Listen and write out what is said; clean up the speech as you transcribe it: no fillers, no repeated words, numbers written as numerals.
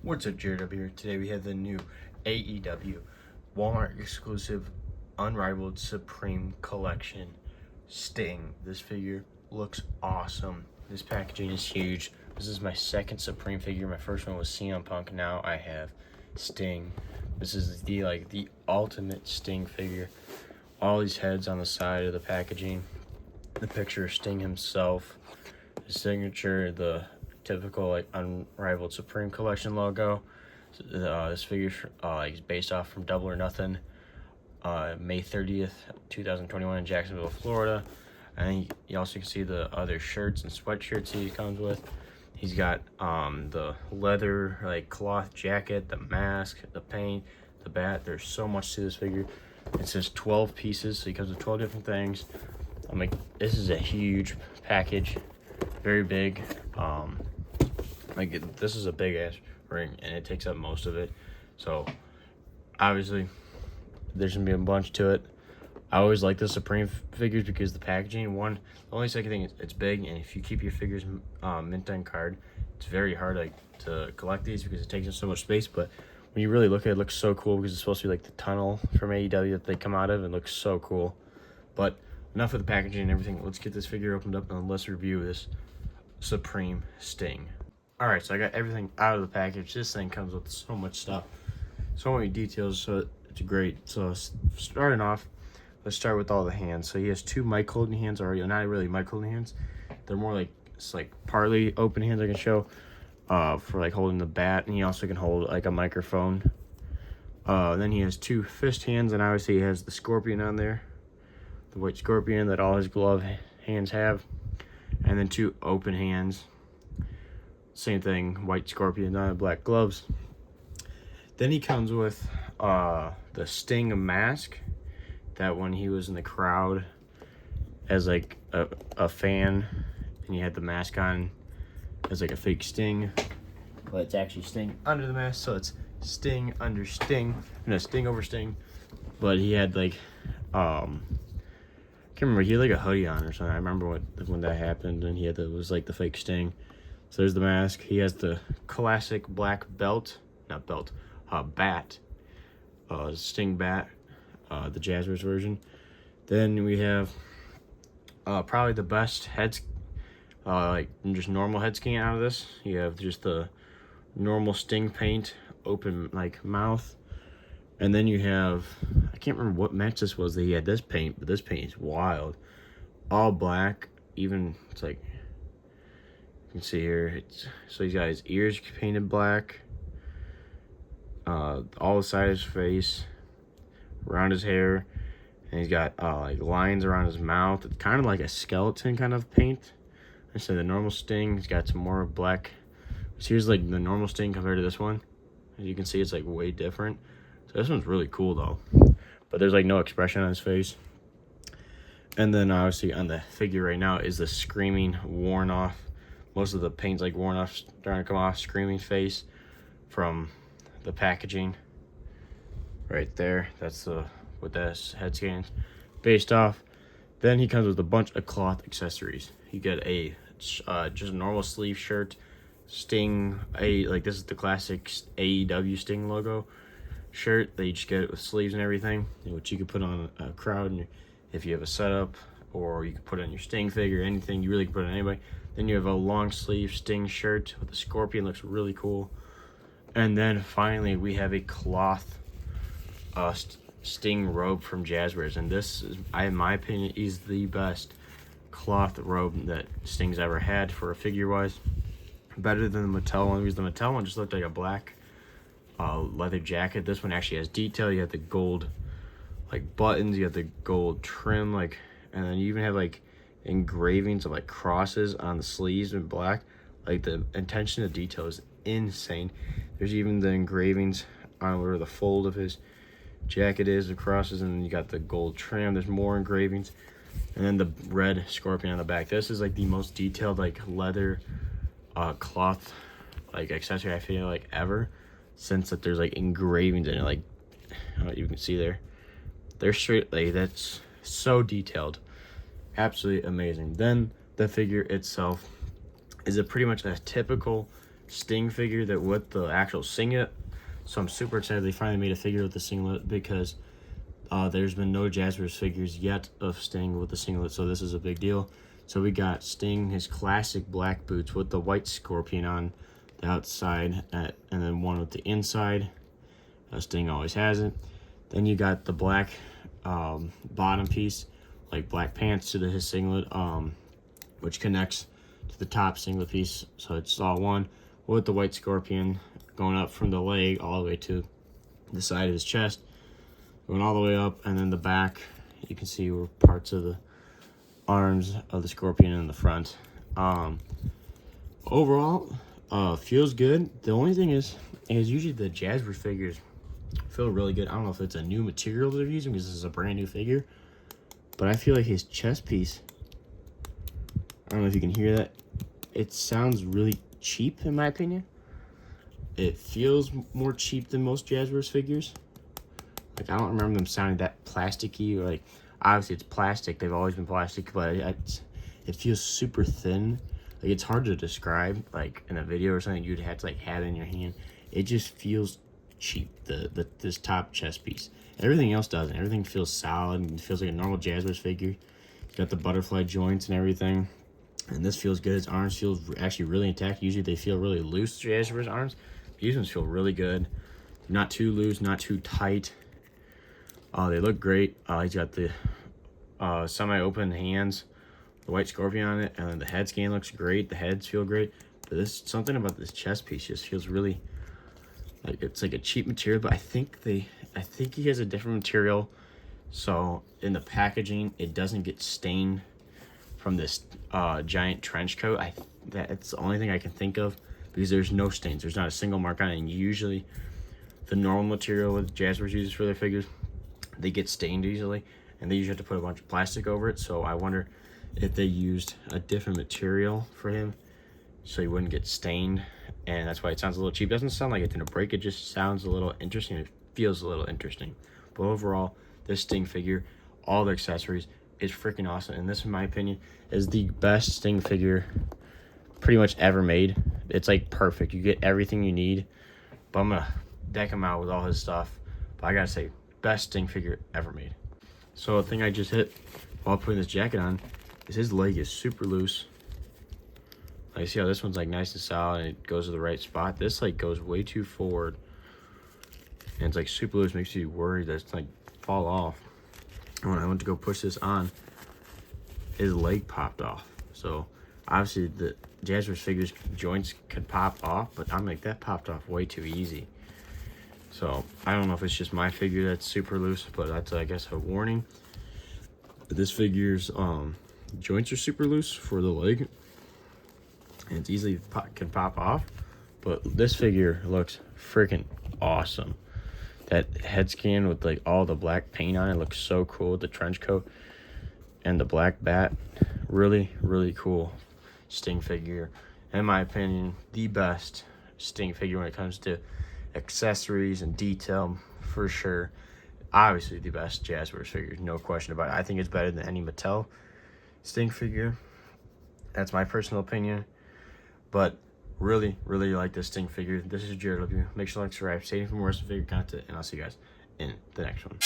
What's up, Jared up here? Today we have the new AEW Walmart exclusive Unrivaled Supreme Collection Sting. This figure looks awesome. This packaging is huge. This is my second Supreme figure. My first one was CM Punk. Now I have Sting. This is the ultimate Sting figure. All these heads on the side of the packaging. The picture of Sting himself. His signature, the typical Unrivaled Supreme Collection logo. This figure is based off from Double or Nothing, May 30th, 2021 in Jacksonville, Florida. And you also can see the other shirts and sweatshirts he comes with. He's got the leather cloth jacket, the mask, the paint, the bat. There's so much to this figure. It says 12 pieces, so he comes with 12 different things. This is a huge package, very big. This is a big ass ring and it takes up most of it, so obviously there's gonna be a bunch to it. I always like the Supreme figures because the packaging, the only second thing is it's big, and if you keep your figures mint on card, it's very hard to collect these because it takes up so much space. But when you really look at it, it looks so cool because it's supposed to be like the tunnel from AEW that they come out of, and it looks so cool. But enough of the packaging and everything. Let's get this figure opened up and let's review this Supreme Sting. Alright, so I got everything out of the package. This thing comes with so much stuff, so many details, so it's great. So starting off, let's start with all the hands. So he has two mic holding hands already. Not really mic holding hands. They're more it's partly open hands I can show for holding the bat, and he also can hold a microphone. Then he has two fist hands, and obviously he has the scorpion on there, the white scorpion that all his glove hands have, and then two open hands. Same thing, white scorpion on black gloves. Then he comes with the Sting mask, that when he was in the crowd as a fan, and he had the mask on as a fake Sting, but it's actually Sting under the mask, so it's Sting under Sting, no, Sting over Sting. But he had I can't remember, he had a hoodie on or something. I remember when that happened, and he had was the fake Sting. So there's the mask. He has the classic black bat, Sting bat, the Jazzwares version. Then we have probably the best heads, just normal head scan out of this. You have just the normal Sting paint, open mouth, and then you have, I can't remember what match this was that he had this paint, but this paint is wild, all black. Even it's you can see here, so he's got his ears painted black, all the side of his face, around his hair, and he's got lines around his mouth. It's kind of like a skeleton kind of paint. I said the normal Sting, he's got some more black. So here's the normal Sting compared to this one. As you can see, it's way different. So this one's really cool though, but there's no expression on his face. And then obviously on the figure right now is the screaming, worn off, most of the paint's worn off, starting to come off, screaming face from the packaging right there. That's what that head scan's based off. Then he comes with a bunch of cloth accessories. You get a just a normal sleeve shirt, Sting, this is the classic AEW Sting logo shirt. They just get it with sleeves and everything, which you could put on a crowd, and if you have a setup, or you could put it on your Sting figure, anything. You really can put it on anybody. Then you have a long sleeve Sting shirt with the scorpion, looks really cool. And then finally we have a cloth Sting robe from Jazzwares, and this is, in my opinion, is the best cloth robe that Sting's ever had for a figure wise. Better than the Mattel one, because the Mattel one just looked like a black leather jacket. This one actually has detail. You have the gold buttons, you have the gold trim, and then you even have engravings of crosses on the sleeves in black. The attention to detail is insane. There's even the engravings on where the fold of his jacket is, the crosses, and then you got the gold trim. There's more engravings, and then the red scorpion on the back. This is the most detailed leather cloth accessory I feel ever, since there's engravings in it. You can see they're straight, that's so detailed. Absolutely amazing. Then the figure itself is pretty much a typical Sting figure that with the actual singlet. So I'm super excited they finally made a figure with the singlet, because there's been no Jazzwares figures yet of Sting with the singlet, so this is a big deal. So we got Sting, his classic black boots with the white scorpion on the outside, and then one with the inside. Sting always has it. Then you got the black bottom piece, like black pants to his singlet, which connects to the top singlet piece, so it's all one, with the white scorpion going up from the leg all the way to the side of his chest, going all the way up, and then the back, you can see where parts of the arms of the scorpion in the front. Overall, feels good. The only thing is usually the Jazzwares figures feel really good. I don't know if it's a new material they're using because this is a brand new figure, but I feel like his chest piece, I don't know if you can hear that, it sounds really cheap in my opinion. It feels more cheap than most Jazzwares figures. Like, I don't remember them sounding that plasticky. Or like, obviously it's plastic, they've always been plastic, but it feels super thin. Like, it's hard to describe, like in a video or something you'd have to like have it in your hand. It just feels cheap, this top chest piece. Everything else doesn't. Everything feels solid and feels like a normal Jazzwares figure. You got the butterfly joints and everything, and this feels good. His arms feel actually really intact. Usually they feel really loose, Jazzwares arms. These ones feel really good. Not too loose, not too tight. They look great. He's got the semi-open hands, the white scorpion on it, and then the head scan looks great. The heads feel great. But this, something about this chest piece just feels really like it's like a cheap material. But I think he has a different material, so in the packaging it doesn't get stained from this giant trench coat. That's the only thing I can think of, because there's no stains. There's not a single mark on it. And usually the normal material with Jazzwares uses for their figures, they get stained easily, and they usually have to put a bunch of plastic over it. So I wonder if they used a different material for him so he wouldn't get stained, and that's why it sounds a little cheap. It doesn't sound like it's gonna break, it just sounds a little interesting. It feels a little interesting. But overall, this Sting figure, all the accessories, is freaking awesome, and this, in my opinion, is the best Sting figure pretty much ever made. It's like perfect. You get everything you need, but I'm gonna deck him out with all his stuff. But I gotta say, best Sting figure ever made. So the thing I just hit while putting this jacket on is his leg is super loose. Like, see how this one's like nice and solid and it goes to the right spot. This like goes way too forward, and it's like super loose, makes you worried that it's like fall off. And when I went to go push this on, his leg popped off. So obviously the Jazzwares figures joints could pop off, but I'm like, that popped off way too easy. So I don't know if it's just my figure that's super loose, but that's, I guess, a warning. This figure's joints are super loose for the leg, and it's easily can pop off. But this figure looks freaking awesome. That head scan with like all the black paint on it looks so cool. The trench coat and the black bat, really, really cool Sting figure. In my opinion, the best Sting figure when it comes to accessories and detail, for sure. Obviously the best Jazzwares figure, no question about it. I think it's better than any Mattel Sting figure. That's my personal opinion. But really, really like this Sting figure. This is Jared. Love you. Make sure to like, subscribe, stay tuned for more figure content, and I'll see you guys in the next one.